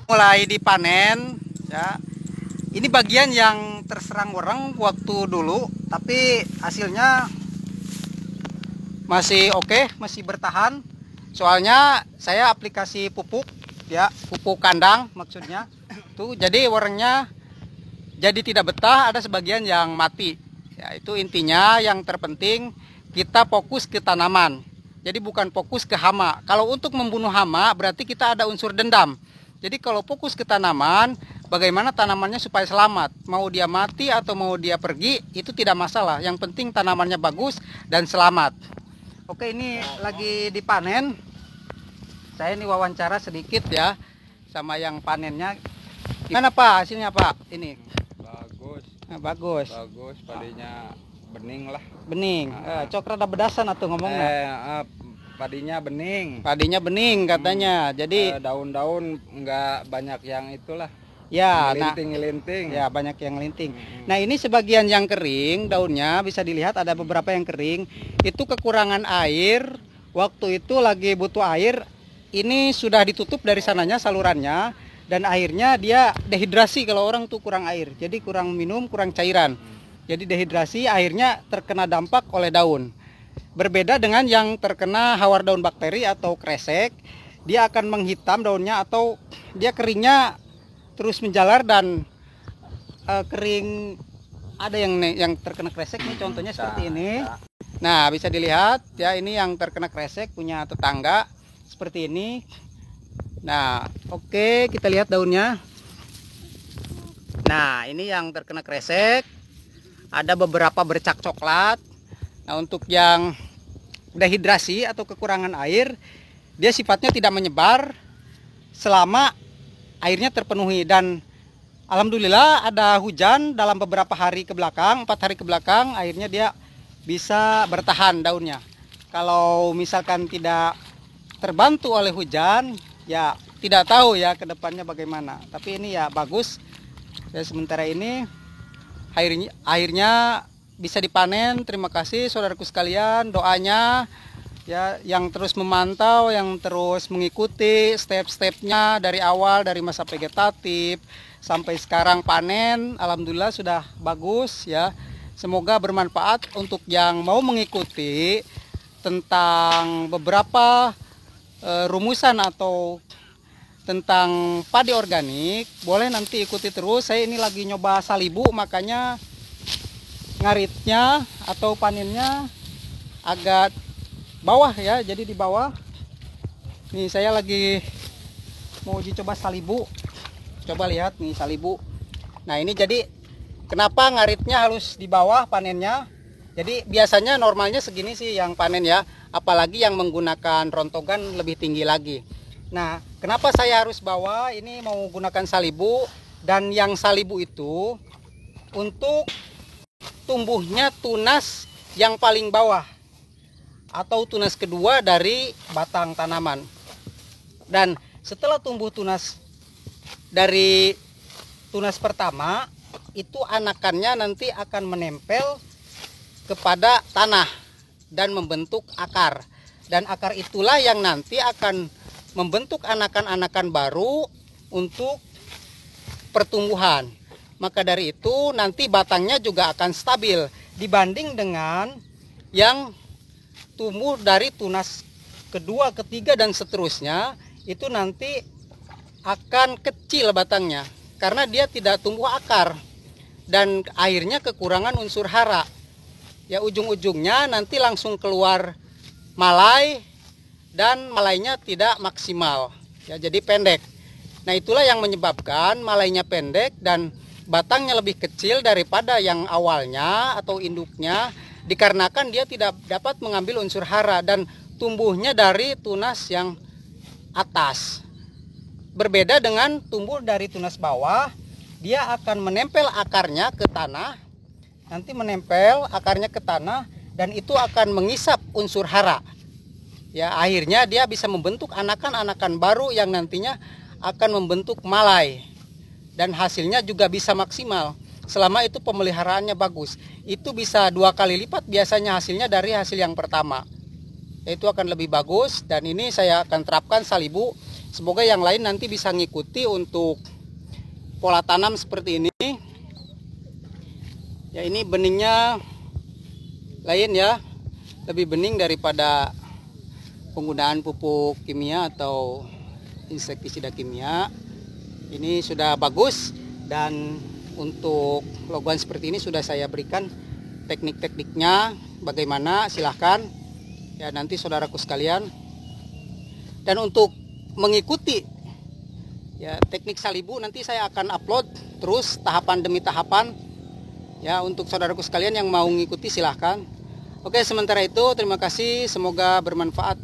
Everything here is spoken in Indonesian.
Mulai dipanen ya. Ini bagian yang terserang orang waktu dulu, tapi hasilnya masih oke, masih bertahan. Soalnya saya aplikasi pupuk ya, pupuk kandang maksudnya. Tuh jadi warnanya jadi tidak betah, ada sebagian yang mati. Ya, itu intinya yang terpenting kita fokus ke tanaman. Jadi bukan fokus ke hama. Kalau untuk membunuh hama berarti kita ada unsur dendam. Jadi kalau fokus ke tanaman, bagaimana tanamannya supaya selamat. Mau dia mati atau mau dia pergi, itu tidak masalah. Yang penting tanamannya bagus dan selamat. Oke, ini lagi dipanen. Saya ini wawancara sedikit ya sama yang panennya. Gimana Pak hasilnya Pak? Ini Bagus. nah, bagus. Bagus, padinya bening lah. Bening. Coklat ada bedasan atau ngomongnya? Padinya bening. Padinya bening katanya. Jadi daun-daun nggak banyak yang itulah. ya, Ngelinting. ya banyak yang linting. Nah ini sebagian yang kering daunnya bisa dilihat ada beberapa yang kering. Itu kekurangan air. Waktu itu lagi butuh air. Ini sudah ditutup dari sananya salurannya dan akhirnya dia dehidrasi kalau orang tuh kurang air. Jadi kurang minum, kurang cairan. Jadi dehidrasi akhirnya terkena dampak oleh daun. Berbeda dengan yang terkena hawar daun bakteri atau kresek, dia akan menghitam daunnya atau dia keringnya terus menjalar dan kering. Ada yang terkena kresek nih contohnya seperti ini. Nah bisa dilihat ya ini yang terkena kresek punya tetangga seperti ini. Nah oke kita lihat daunnya. Nah ini yang terkena kresek, ada beberapa bercak coklat. Nah untuk yang dehidrasi atau kekurangan air, dia sifatnya tidak menyebar selama airnya terpenuhi. Dan alhamdulillah ada hujan dalam beberapa hari ke belakang, 4 hari ke belakang, akhirnya dia bisa bertahan daunnya. Kalau misalkan tidak terbantu oleh hujan, ya tidak tahu ya ke depannya bagaimana. Tapi ini ya bagus. Ya sementara ini akhirnya bisa dipanen. Terima kasih saudaraku sekalian, doanya ya yang terus memantau, yang terus mengikuti step-stepnya dari awal, dari masa vegetatif sampai sekarang panen. Alhamdulillah sudah bagus ya. Semoga bermanfaat untuk yang mau mengikuti tentang beberapa rumusan atau tentang padi organik. Boleh nanti ikuti terus. Saya ini lagi nyoba salibu, makanya ngaritnya atau panennya agak bawah ya, jadi di bawah. Nih saya lagi mau uji coba salibu. Coba lihat nih salibu. Nah ini jadi kenapa ngaritnya harus di bawah panennya. Jadi biasanya normalnya segini sih yang panen ya, apalagi yang menggunakan rontogan lebih tinggi lagi. Nah kenapa saya harus bawa, ini mau gunakan salibu. Dan yang salibu itu untuk tumbuhnya tunas yang paling bawah atau tunas kedua dari batang tanaman. Dan setelah tumbuh tunas dari tunas pertama, itu anakannya nanti akan menempel kepada tanah dan membentuk akar. Dan akar itulah yang nanti akan membentuk anakan-anakan baru untuk pertumbuhan. Maka dari itu nanti batangnya juga akan stabil dibanding dengan yang tumbuh dari tunas kedua, ketiga dan seterusnya. Itu nanti akan kecil batangnya karena dia tidak tumbuh akar dan akhirnya kekurangan unsur hara. Ya ujung-ujungnya nanti langsung keluar malai dan malainya tidak maksimal. Ya jadi pendek. Nah itulah yang menyebabkan malainya pendek dan batangnya lebih kecil daripada yang awalnya atau induknya, dikarenakan dia tidak dapat mengambil unsur hara dan tumbuhnya dari tunas yang atas. Berbeda dengan tumbuh dari tunas bawah, dia akan menempel akarnya ke tanah, nanti menempel akarnya ke tanah dan itu akan mengisap unsur hara. Ya akhirnya dia bisa membentuk anakan-anakan baru yang nantinya akan membentuk malai. Dan hasilnya juga bisa maksimal selama itu pemeliharaannya bagus. Itu bisa 2 kali lipat biasanya hasilnya dari hasil yang pertama. itu akan lebih bagus. Dan ini saya akan terapkan Salibu. Semoga yang lain nanti bisa ngikuti untuk pola tanam seperti ini. Ya, ini beningnya lain ya, lebih bening daripada penggunaan pupuk kimia atau insektisida kimia. Ini sudah bagus, dan untuk logoan seperti ini sudah saya berikan teknik-tekniknya bagaimana, silahkan ya nanti saudaraku sekalian. Dan untuk mengikuti ya teknik Salibu nanti saya akan upload terus tahapan demi tahapan ya, untuk saudaraku sekalian yang mau mengikuti silahkan. Oke, sementara itu terima kasih, semoga bermanfaat.